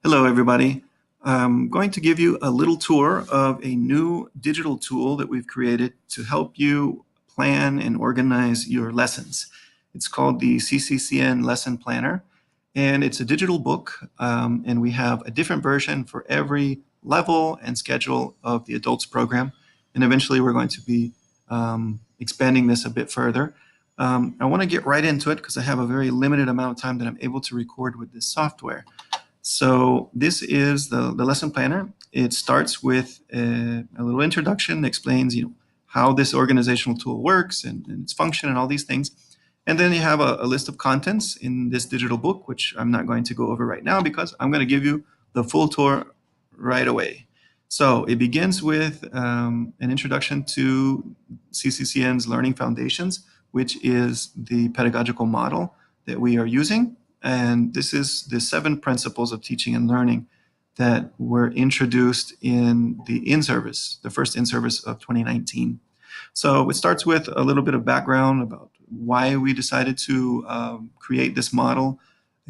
Hello, everybody. I'm going to give you a little tour of a new digital tool that we've created to help you plan and organize your lessons. It's called the CCCN Lesson Planner, and it's a digital book, and we have a different version for every level and schedule of the adults program. And eventually we're going to be expanding this a bit further. I want to get right into it because I have a very limited amount of time that I'm able to record with this software. So this is the lesson planner. It starts with a little introduction that explains, how this organizational tool works and its function and all these things. And then you have a list of contents in this digital book, which I'm not going to go over right now because I'm going to give you the full tour right away. So it begins with an introduction to CCCN's Learning Foundations, which is the pedagogical model that we are using. And this is the 7 principles of teaching and learning that were introduced in the in-service, the first in-service of 2019. So it starts with a little bit of background about why we decided to create this model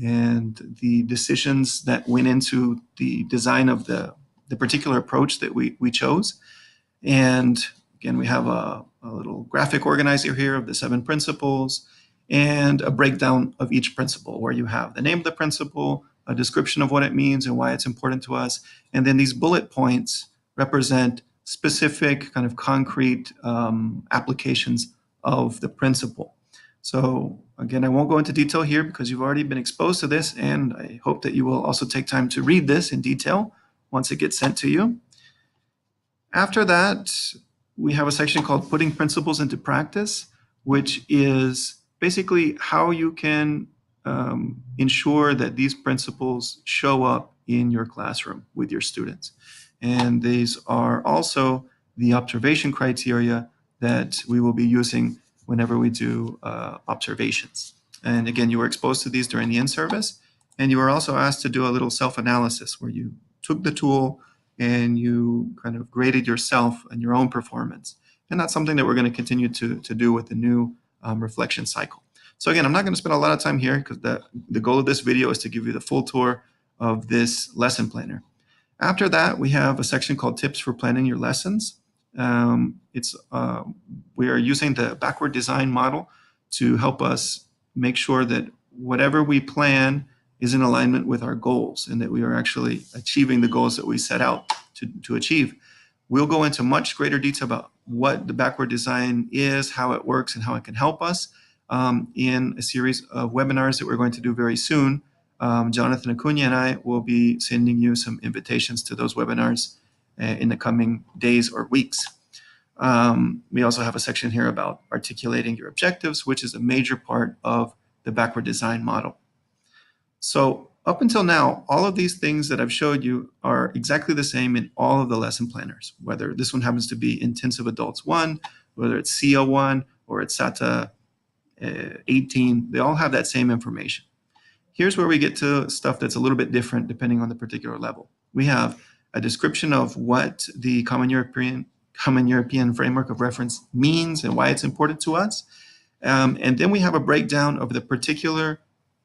and the decisions that went into the design of the particular approach that we chose. And again, we have a little graphic organizer here of the 7 principles, and a breakdown of each principle where you have the name of the principle, a description of what it means and why it's important to us. And then these bullet points represent specific kind of concrete applications of the principle. So again, I won't go into detail here because you've already been exposed to this, and I hope that you will also take time to read this in detail once it gets sent to you. After that, we have a section called Putting Principles into Practice, which is basically how you can ensure that these principles show up in your classroom with your students. And these are also the observation criteria that we will be using whenever we do observations. And again, you were exposed to these during the in-service, and you were also asked to do a little self-analysis where you took the tool and you kind of graded yourself and your own performance. And that's something that we're going to continue to do with the new reflection cycle. So again, I'm not going to spend a lot of time here because the goal of this video is to give you the full tour of this lesson planner. After that, we have a section called Tips for Planning Your Lessons. We are using the backward design model to help us make sure that whatever we plan is in alignment with our goals and that we are actually achieving the goals that we set out to achieve. We'll go into much greater detail about what the backward design is, how it works, and how it can help us in a series of webinars that we're going to do very soon. Jonathan Acuna and I will be sending you some invitations to those webinars in the coming days or weeks. We also have a section here about articulating your objectives, which is a major part of the backward design model. So up until now, all of these things that I've showed you are exactly the same in all of the lesson planners, whether this one happens to be Intensive Adults 1, whether it's CO1 or it's SATA 18, they all have that same information. Here's where we get to stuff that's a little bit different depending on the particular level. We have a description of what the Common European Framework of Reference means and why it's important to us. And then we have a breakdown of the particular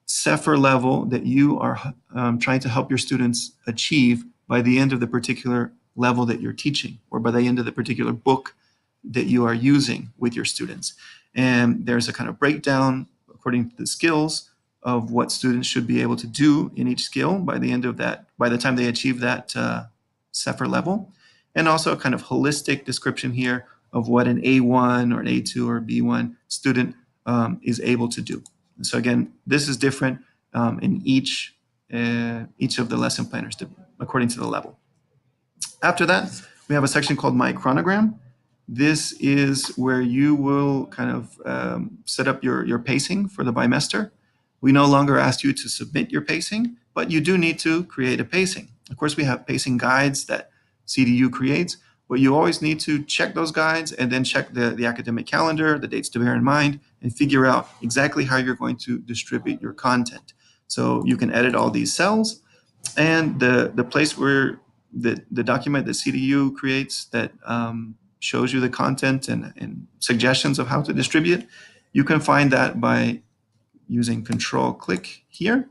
CEFR level that you are trying to help your students achieve by the end of the particular level that you're teaching, or by the end of the particular book that you are using with your students. And there's a kind of breakdown according to the skills of what students should be able to do in each skill by the end of that, by the time they achieve that CEFR level. And also a kind of holistic description here of what an A1 or an A2 or B1 student is able to do. So again, this is different in each of the lesson planners according to the level. After that, we have a section called My Chronogram. This is where you will kind of set up your pacing for the bimester. We no longer ask you to submit your pacing, but you do need to create a pacing. Of course, we have pacing guides that CDU creates, but you always need to check those guides and then check the academic calendar, the dates to bear in mind, and figure out exactly how you're going to distribute your content. So you can edit all these cells, and the place where the document that CDU creates that shows you the content and suggestions of how to distribute, you can find that by using Control-click here.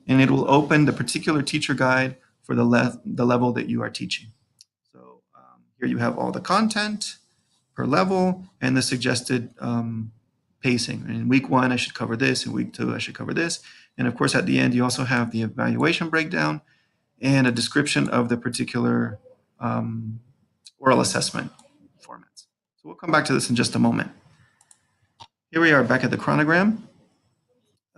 and it will open the particular teacher guide for the level that you are teaching. So here you have all the content per level and the suggested pacing. In week 1, I should cover this. In week 2, I should cover this. And of course, at the end, you also have the evaluation breakdown and a description of the particular oral assessment formats. So we'll come back to this in just a moment. Here we are back at the chronogram.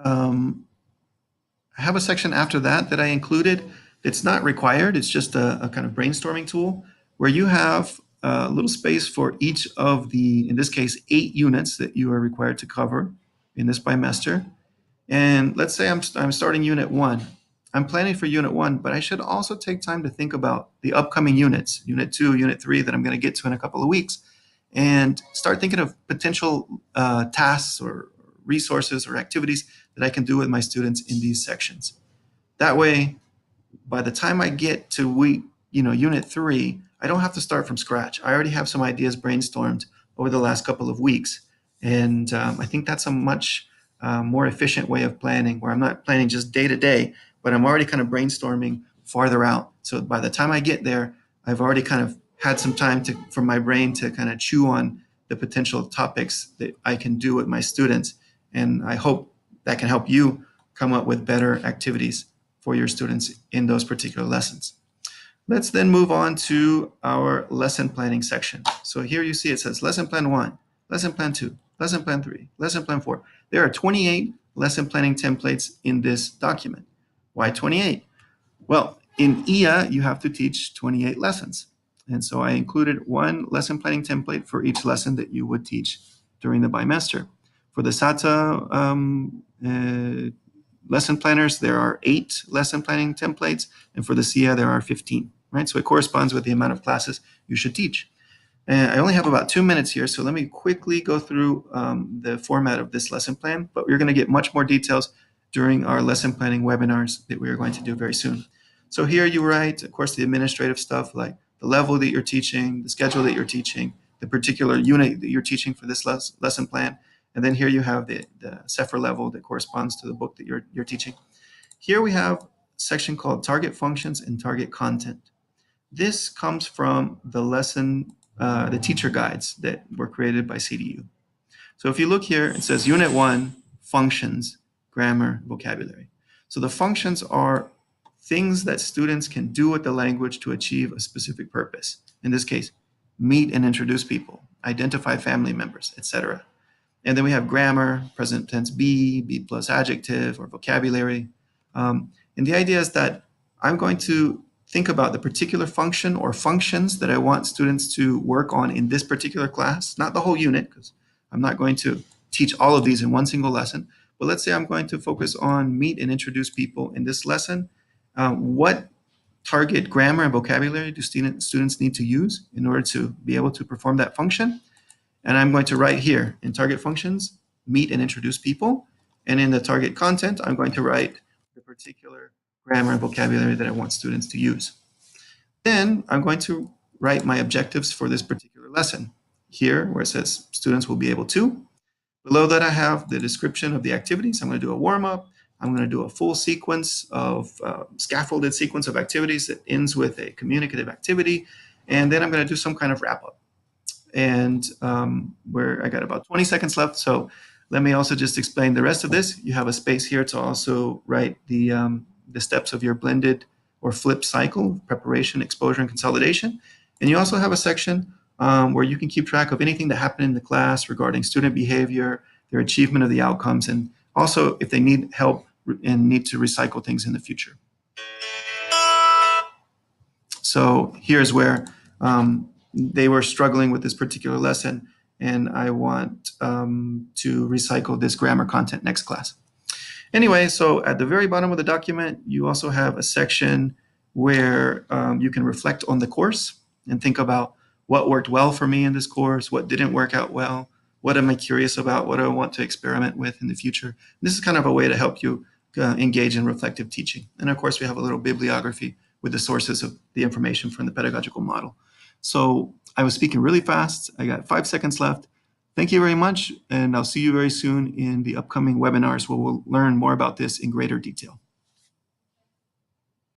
I have a section after that I included. It's not required. It's just a kind of brainstorming tool where you have a little space for each of the, in this case, 8 units that you are required to cover in this bimester. And let's say I'm starting unit 1. I'm planning for unit 1, but I should also take time to think about the upcoming units, unit 2, unit 3, that I'm going to get to in a couple of weeks, and start thinking of potential tasks or resources or activities that I can do with my students in these sections. That way, by the time I get to unit 3, I don't have to start from scratch. I already have some ideas brainstormed over the last couple of weeks. And I think that's a much more efficient way of planning, where I'm not planning just day to day, but I'm already kind of brainstorming farther out. So by the time I get there, I've already kind of had some time for my brain to kind of chew on the potential topics that I can do with my students. And I hope that can help you come up with better activities for your students in those particular lessons. Let's then move on to our lesson planning section. So here you see it says lesson plan 1, lesson plan 2, lesson plan 3, lesson plan 4. There are 28 lesson planning templates in this document. Why 28? Well, in IA, you have to teach 28 lessons. And so I included one lesson planning template for each lesson that you would teach during the bimester. For the SATA lesson planners, there are 8 lesson planning templates, and for the SIA, there are 15, right? So it corresponds with the amount of classes you should teach. And I only have about 2 minutes here, so let me quickly go through the format of this lesson plan, but we're going to get much more details during our lesson planning webinars that we are going to do very soon. So here you write, of course, the administrative stuff like the level that you're teaching, the schedule that you're teaching, the particular unit that you're teaching for this lesson plan. And then here you have the CEFR level that corresponds to the book that you're teaching. Here we have a section called target functions and target content. This comes from the lesson, the teacher guides that were created by CDU. So if you look here, it says Unit 1, functions, grammar, vocabulary. So the functions are things that students can do with the language to achieve a specific purpose. In this case, meet and introduce people, identify family members, etc. And then we have grammar, present tense be plus adjective, or vocabulary. And the idea is that I'm going to think about the particular function or functions that I want students to work on in this particular class, not the whole unit, because I'm not going to teach all of these in one single lesson. But let's say I'm going to focus on meet and introduce people in this lesson. What target grammar and vocabulary do students need to use in order to be able to perform that function? And I'm going to write here in target functions, meet and introduce people. And in the target content, I'm going to write the particular grammar and vocabulary that I want students to use. Then I'm going to write my objectives for this particular lesson. Here, where it says students will be able to. Below that, I have the description of the activities. I'm going to do a warm-up. I'm going to do a full sequence of scaffolded sequence of activities that ends with a communicative activity. And then I'm going to do some kind of wrap-up. And where I got about 20 seconds left. So let me also just explain the rest of this. You have a space here to also write the steps of your blended or flipped cycle, preparation, exposure, and consolidation. And you also have a section where you can keep track of anything that happened in the class regarding student behavior, their achievement of the outcomes, and also if they need help and need to recycle things in the future. So here's where they were struggling with this particular lesson, and I want to recycle this grammar content next class. Anyway, so at the very bottom of the document, you also have a section where you can reflect on the course and think about what worked well for me in this course, what didn't work out well, what am I curious about, what do I want to experiment with in the future. This is kind of a way to help you engage in reflective teaching. And of course, we have a little bibliography with the sources of the information from the pedagogical model. So I was speaking really fast. I got 5 seconds left. Thank you very much, and I'll see you very soon in the upcoming webinars where we'll learn more about this in greater detail.